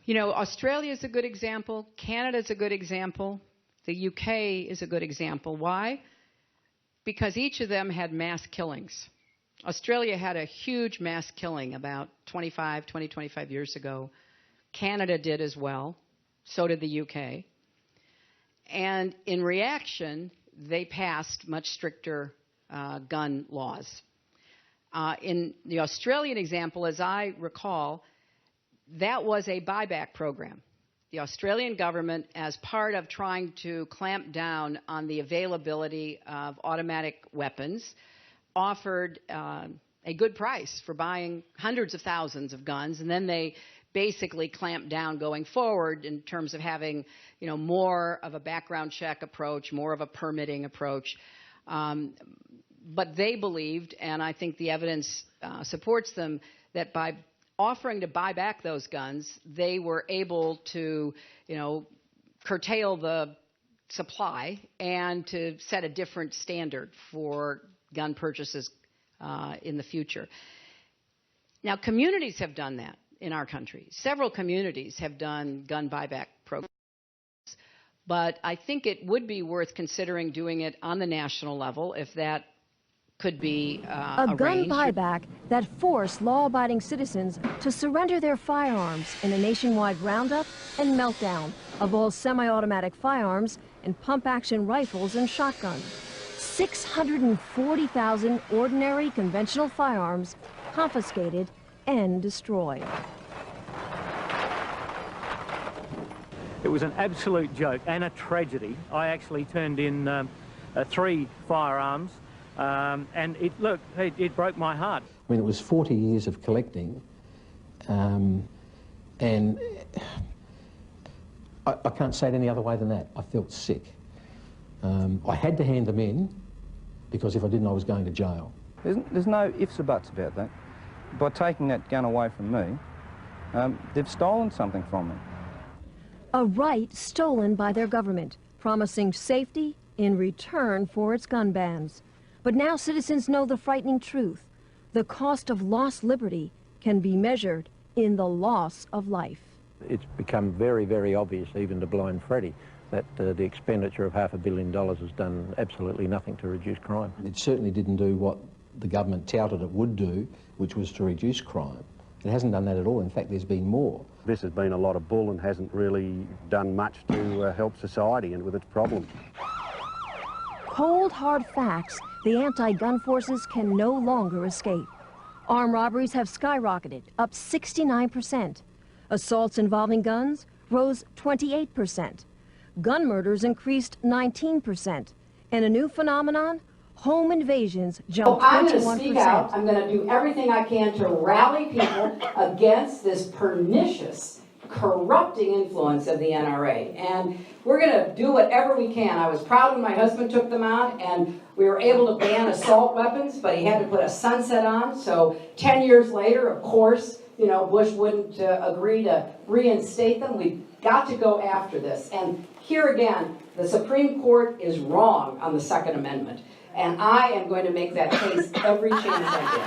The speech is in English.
You know, Australia is a good example. Canada is a good example. The UK is a good example. Why? Because each of them had mass killings. Australia had a huge mass killing about 25 years ago. Canada did as well. So did the UK. And in reaction, they passed much stricter gun laws. In the Australian example, as I recall, that was a buyback program. The Australian government, as part of trying to clamp down on the availability of automatic weapons, offered a good price for buying hundreds of thousands of guns, and then they basically clamped down going forward in terms of having, you know, more of a background check approach, more of a permitting approach. But they believed, and I think the evidence supports them, that by offering to buy back those guns, they were able to, you know, curtail the supply and to set a different standard for gun purchases in the future. Now, communities have done that in our country. Several communities have done gun buyback programs. But I think it would be worth considering doing it on the national level if that could be a gun arranged. buyback that forced law-abiding citizens to surrender their firearms in a nationwide roundup and meltdown of all semi-automatic firearms and pump-action rifles and shotguns. 640,000 ordinary conventional firearms confiscated and destroyed. It was an absolute joke and a tragedy. I actually turned in 3 firearms, and it broke my heart. I mean, it was 40 years of collecting, and I can't say it any other way than that. I felt sick. I had to hand them in, because if I didn't, I was going to jail. There's no ifs or buts about that. By taking that gun away from me, they've stolen something from me. A right stolen by their government, promising safety in return for its gun bans. But now citizens know the frightening truth. The cost of lost liberty can be measured in the loss of life. It's become very, very obvious, even to Blind Freddy, that the expenditure of $500 million has done absolutely nothing to reduce crime. It certainly didn't do what the government touted it would do, which was to reduce crime. It hasn't done that at all. In fact, there's been more. This has been a lot of bull and hasn't really done much to help society and with its problems. Cold, hard facts the anti-gun forces can no longer escape. Armed robberies have skyrocketed, up 69%. Assaults involving guns rose 28%. Gun murders increased 19%. And a new phenomenon, home invasions jumped 21%. I'm going to speak out. I'm going to do everything I can to rally people against this pernicious, corrupting influence of the NRA. And we're going to do whatever we can. I was proud when my husband took them out, and we were able to ban assault weapons, but he had to put a sunset on. So 10 years later, of course, you know, Bush wouldn't agree to reinstate them. We've got to go after this. And here again, the Supreme Court is wrong on the Second Amendment. And I am going to make that case every chance I get.